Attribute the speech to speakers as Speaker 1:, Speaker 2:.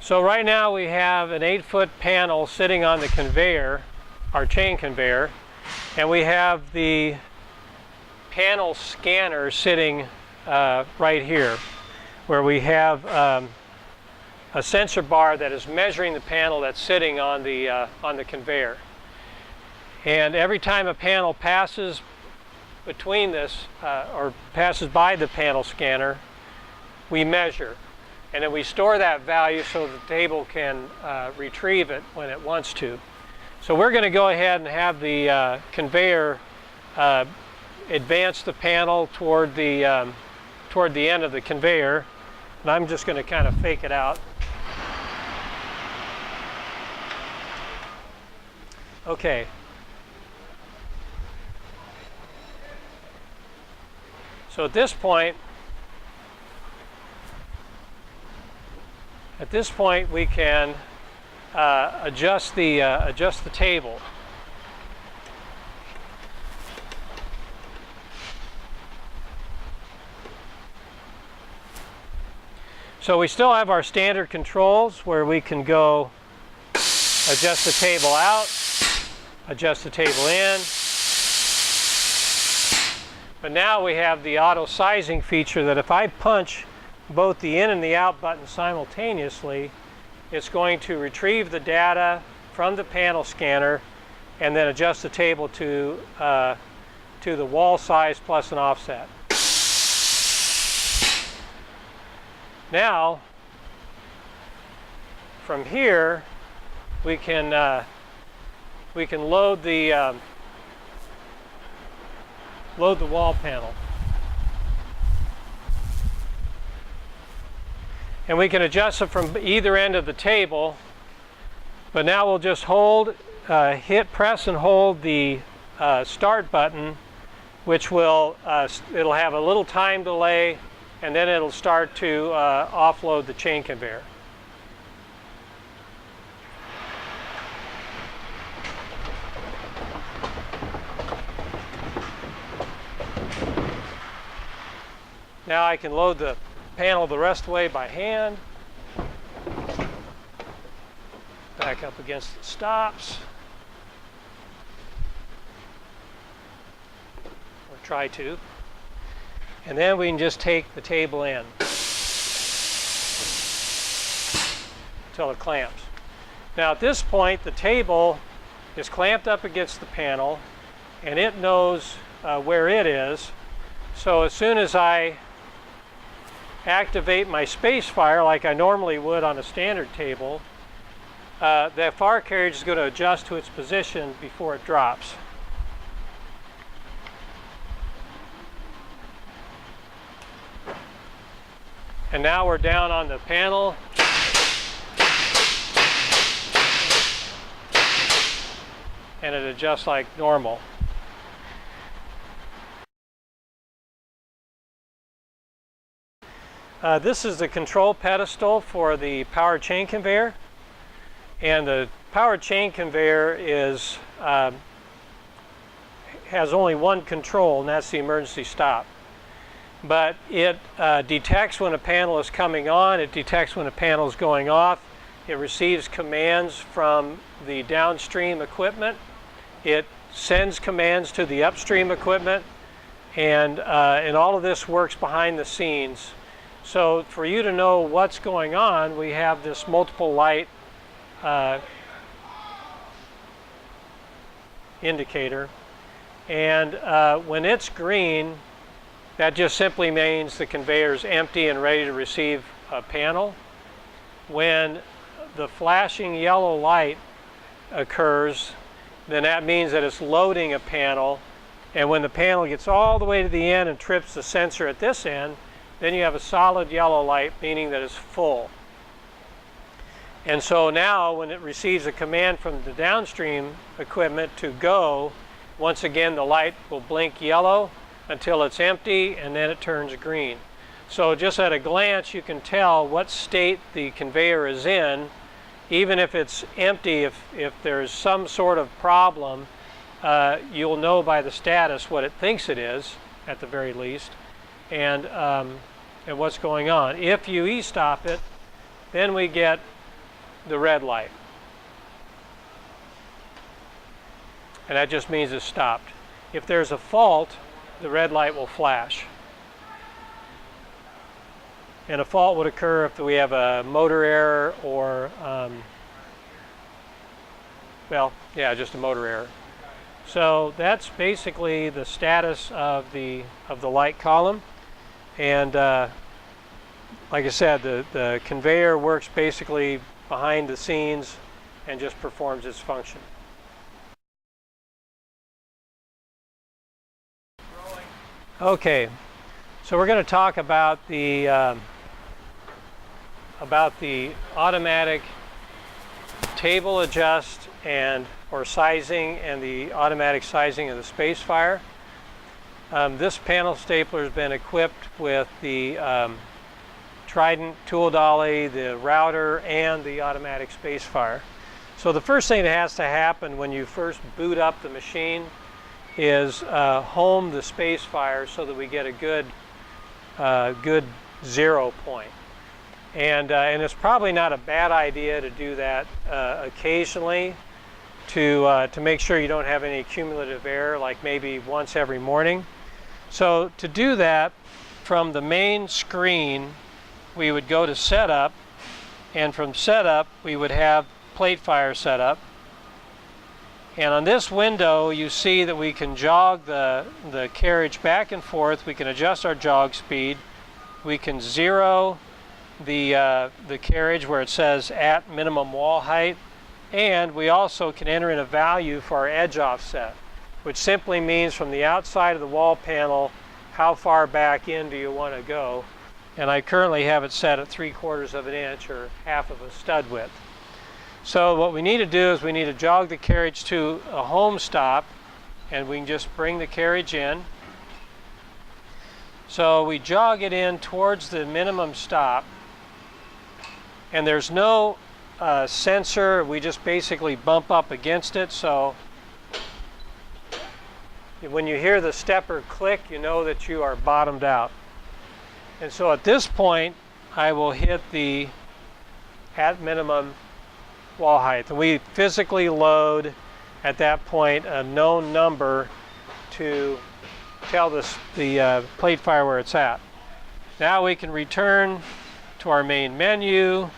Speaker 1: So right now we have an 8-foot panel sitting on the conveyor, our chain conveyor, and we have the panel scanner sitting right here, where we have a sensor bar that is measuring the panel that's sitting on the conveyor. And every time a panel passes between this, or passes by the panel scanner, we measure. And then we store that value so the table can retrieve it when it wants to. So we're going to go ahead and have the conveyor advance the panel toward the end of the conveyor. And I'm just going to kind of fake it out. Okay. So at this point we can adjust the table. So we still have our standard controls where we can go adjust the table out, adjust the table in. But now we have the auto sizing feature that if I punch both the in and the out button simultaneously, it's going to retrieve the data from the panel scanner and then adjust the table to the wall size plus an offset. Now, from here, we can load the wall panel. And we can adjust it from either end of the table, but now we'll just hold, press and hold the start button, which will, it'll have a little time delay, and then it'll start to offload the chain conveyor. Now I can load the panel the rest of the way by hand. Back up against the stops. Or try to. And then we can just take the table in until it clamps. Now at this point the table is clamped up against the panel and it knows where it is. So as soon as I activate my SpaceFire like I normally would on a standard table, the fire carriage is going to adjust to its position before it drops. And now we're down on the panel. And it adjusts like normal. This is the control pedestal for the power chain conveyor, and the power chain conveyor has only one control, and that's the emergency stop. But it detects when a panel is coming on, it detects when a panel is going off, it receives commands from the downstream equipment, it sends commands to the upstream equipment, and all of this works behind the scenes. So for you to know what's going on, we have this multiple light indicator. And when it's green, that just simply means the conveyor is empty and ready to receive a panel. When the flashing yellow light occurs, then that means that it's loading a panel. And when the panel gets all the way to the end and trips the sensor at this end, then you have a solid yellow light, meaning that it's full. And so now when it receives a command from the downstream equipment to go, once again the light will blink yellow until it's empty, and then it turns green. So just at a glance you can tell what state the conveyor is in. Even if it's empty, if there's some sort of problem, you'll know by the status what it thinks it is, at the very least, and what's going on. If you e-stop it, then we get the red light. And that just means it's stopped. If there's a fault, the red light will flash. And a fault would occur if we have a motor error or, well, yeah, just a motor error. So that's basically the status of the light column. And like I said, the conveyor works basically behind the scenes and just performs its function. Okay, so we're going to talk about the automatic table adjust or sizing and the automatic sizing of the SpaceFire. This panel stapler has been equipped with the Triad tool dolly, the router, and the automatic SpaceFire. So the first thing that has to happen when you first boot up the machine is home the SpaceFire so that we get a good zero point. And it's probably not a bad idea to do that occasionally to make sure you don't have any cumulative error, like maybe once every morning. So to do that, from the main screen, we would go to Setup, and from Setup, we would have PlateFire set up. And on this window, you see that we can jog the carriage back and forth. We can adjust our jog speed. We can zero the carriage where it says at minimum wall height. And we also can enter in a value for our edge offset, which simply means from the outside of the wall panel, how far back in do you want to go. And I currently have it set at 3/4 of an inch or half of a stud width. So what we need to do is we need to jog the carriage to a home stop, and we can just bring the carriage in. So we jog it in towards the minimum stop, and there's no sensor. We just basically bump up against it. So when you hear the stepper click, you know that you are bottomed out. And so at this point, I will hit the at minimum wall height. And we physically load at that point a known number to tell the PlateFire where it's at. Now we can return to our main menu,